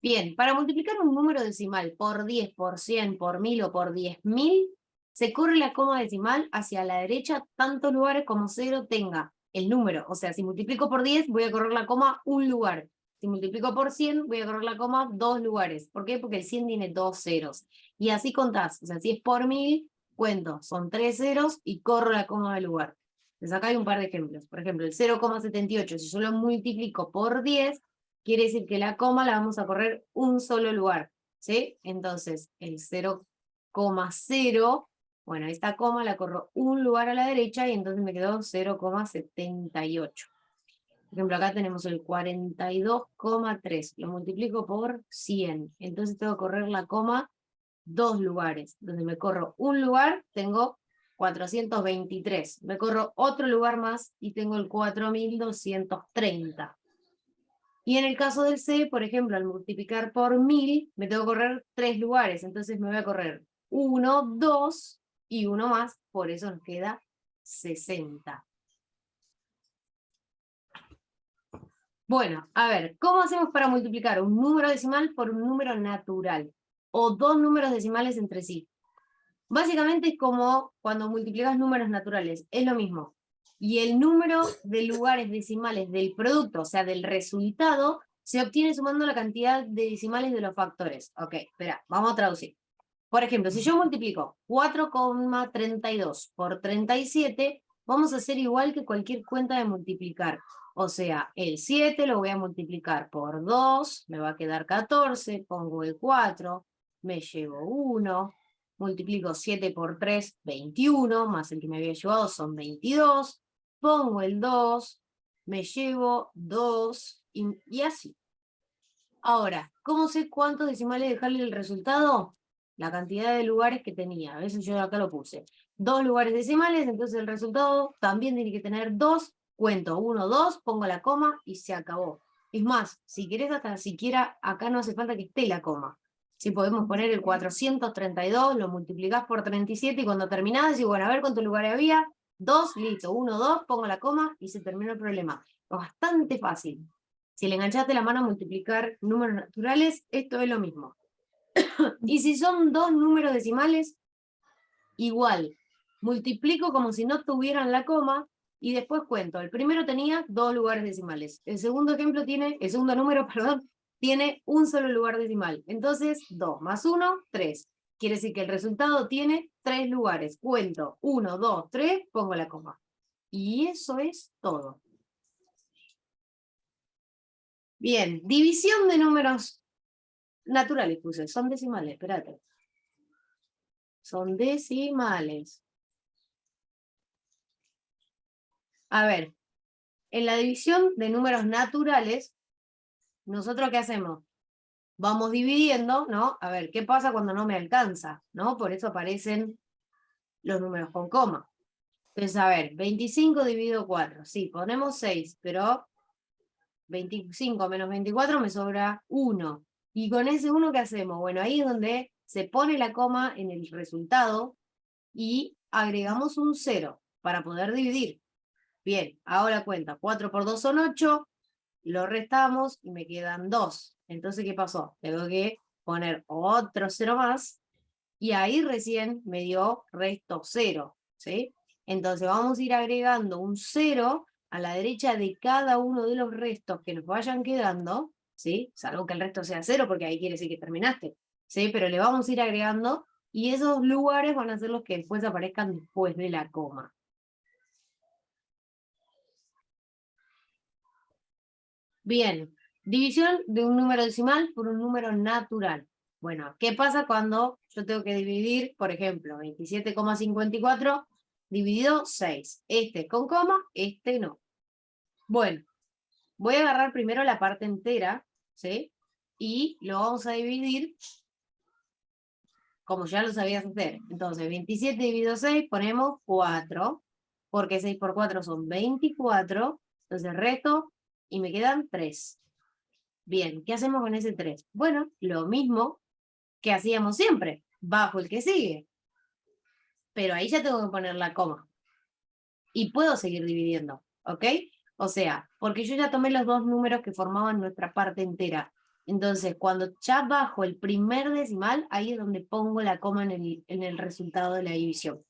Bien, para multiplicar un número decimal por 10, por 100, por 1000 o por 10.000, se corre la coma decimal hacia la derecha tantos lugares como 0 tenga el número. O sea, si multiplico por 10, voy a correr la coma un lugar. Si multiplico por 100, voy a correr la coma 2 lugares. ¿Por qué? Porque el 100 tiene 2 ceros. Y así contás. O sea, si es por 1000, cuento, son 3 ceros y corro la coma del lugar. Entonces acá hay un par de ejemplos. Por ejemplo, el 0,78, si yo lo multiplico por 10, quiere decir que la coma la vamos a correr un solo lugar, ¿sí? Entonces, el 0,0, bueno, esta coma la corro un lugar a la derecha y entonces me quedó 0,78. Por ejemplo, acá tenemos el 42,3, lo multiplico por 100, entonces tengo que correr la coma 2 lugares. Donde me corro un lugar, tengo 423. Me corro otro lugar más y tengo el 4230. Y en el caso del C, por ejemplo, al multiplicar por 1000, me tengo que correr 3 lugares. Entonces me voy a correr 1, 2 y uno más. Por eso nos queda 60. Bueno, a ver, ¿cómo hacemos para multiplicar un número decimal por un número natural? O dos números decimales entre sí. Básicamente es como cuando multiplicas números naturales, es lo mismo. Y el número de lugares decimales del producto, o sea, del resultado, se obtiene sumando la cantidad de decimales de los factores. Ok, espera, vamos a traducir. Por ejemplo, si yo multiplico 4,32 por 37, vamos a hacer igual que cualquier cuenta de multiplicar. O sea, el 7 lo voy a multiplicar por 2, me va a quedar 14, pongo el 4, me llevo 1, multiplico 7 por 3, 21, más el que me había llevado son 22, pongo el 2, me llevo 2 y así. Ahora, ¿cómo sé cuántos decimales dejarle el resultado? La cantidad de lugares que tenía. A veces yo acá lo puse. 2 lugares decimales, entonces el resultado también tiene que tener 2. Cuento 1, 2, pongo la coma y se acabó. Es más, si querés hasta siquiera acá no hace falta que esté la coma. Si podemos poner el 432, lo multiplicás por 37 y cuando terminás decís, bueno, a ver cuántos lugares había. 2, listo, 1, 2, pongo la coma y se terminó el problema. Es bastante fácil. Si le enganchaste la mano a multiplicar números naturales, esto es lo mismo. Y si son dos números decimales, igual. Multiplico como si no tuvieran la coma y después cuento. El primero tenía 2 lugares decimales. El segundo ejemplo tiene, el segundo número, perdón, tiene un solo lugar decimal. Entonces, 2 más 1, 3. Quiere decir que el resultado tiene 3 lugares. Cuento 1, 2, 3, pongo la coma. Y eso es todo. Bien, división de números naturales puse, son decimales, espérate. Son decimales. A ver, en la división de números naturales, ¿nosotros qué hacemos? Vamos dividiendo, ¿no? A ver, ¿qué pasa cuando no me alcanza? ¿No? Por eso aparecen los números con coma. Entonces, a ver, 25 dividido 4. Sí, ponemos 6, pero 25 menos 24 me sobra 1. ¿Y con ese 1 qué hacemos? Bueno, ahí es donde se pone la coma en el resultado y agregamos un 0 para poder dividir. Bien, ahora cuenta, 4 por 2 son 8, lo restamos y me quedan 2. Entonces, ¿qué pasó? Tengo que poner otro 0 más y ahí recién me dio resto 0, ¿sí? Entonces vamos a ir agregando un 0 a la derecha de cada uno de los restos que nos vayan quedando, ¿sí? Salvo que el resto sea 0 porque ahí quiere decir que terminaste, ¿sí? Pero le vamos a ir agregando y esos lugares van a ser los que después aparezcan después de la coma. Bien, división de un número decimal por un número natural. Bueno, ¿qué pasa cuando yo tengo que dividir, por ejemplo, 27,54 dividido 6? Este con coma, este no. Bueno, voy a agarrar primero la parte entera, ¿sí? Y lo vamos a dividir como ya lo sabías hacer. Entonces, 27 dividido 6, ponemos 4, porque 6 por 4 son 24, entonces resto y me quedan 3. Bien, ¿qué hacemos con ese 3? Bueno, lo mismo que hacíamos siempre, bajo el que sigue. Pero ahí ya tengo que poner la coma. Y puedo seguir dividiendo, ¿ok? O sea, porque yo ya tomé los dos números que formaban nuestra parte entera. Entonces, cuando ya bajo el primer decimal, ahí es donde pongo la coma en el resultado de la división.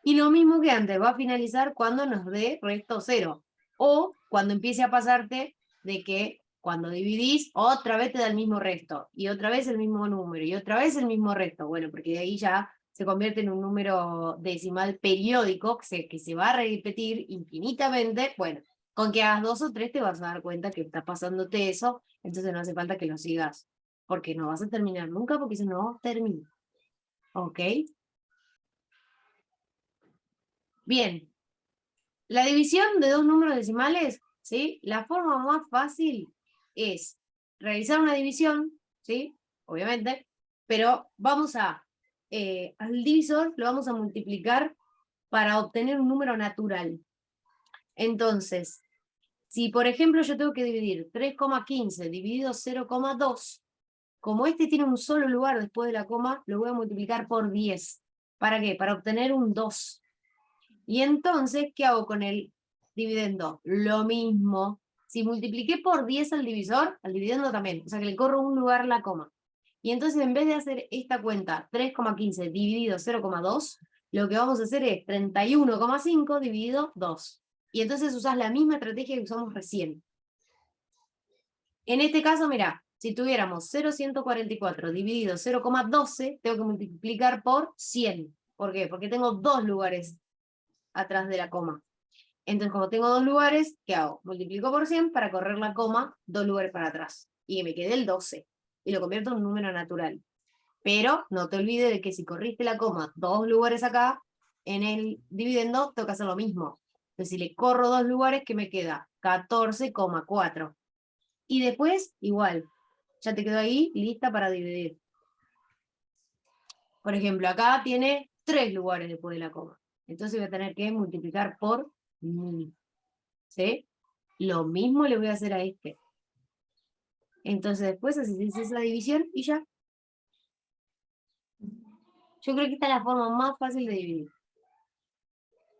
Y lo mismo que antes, va a finalizar cuando nos dé resto 0. O cuando empiece a pasarte de que cuando dividís, otra vez te da el mismo resto, y otra vez el mismo número, y otra vez el mismo resto. Bueno, porque de ahí ya se convierte en un número decimal periódico que se va a repetir infinitamente. Bueno, con que hagas 2 o 3 te vas a dar cuenta que está pasándote eso, entonces no hace falta que lo sigas, porque no vas a terminar nunca, porque si no, termina. ¿Ok? Bien. La división de dos números decimales, ¿sí? La forma más fácil es realizar una división, ¿sí? Obviamente, pero vamos al divisor lo vamos a multiplicar para obtener un número natural. Entonces, si por ejemplo yo tengo que dividir 3,15 dividido 0,2, como este tiene un solo lugar después de la coma, lo voy a multiplicar por 10. ¿Para qué? Para obtener un 2. Y entonces, ¿qué hago con el dividendo? Lo mismo. Si multipliqué por 10 al divisor, al dividendo también. O sea que le corro un lugar la coma. Y entonces, en vez de hacer esta cuenta 3,15 dividido 0,2, lo que vamos a hacer es 31,5 dividido 2. Y entonces usás la misma estrategia que usamos recién. En este caso, mira, si tuviéramos 0,144 dividido 0,12, tengo que multiplicar por 100. ¿Por qué? Porque tengo dos lugares atrás de la coma. Entonces, como tengo dos lugares, ¿qué hago? Multiplico por 100 para correr la coma dos lugares para atrás. Y me quedé el 12. Y lo convierto en un número natural. Pero no te olvides de que si corriste la coma dos lugares acá, en el dividendo tengo que hacer lo mismo. Entonces, si le corro dos lugares, ¿qué me queda? 14,4. Y después, igual. Ya te quedó ahí lista para dividir. Por ejemplo, acá tiene 3 lugares después de la coma. Entonces voy a tener que multiplicar por 1000. ¿Sí? Lo mismo le voy a hacer a este. Entonces después haces la división y ya. Yo creo que esta es la forma más fácil de dividir.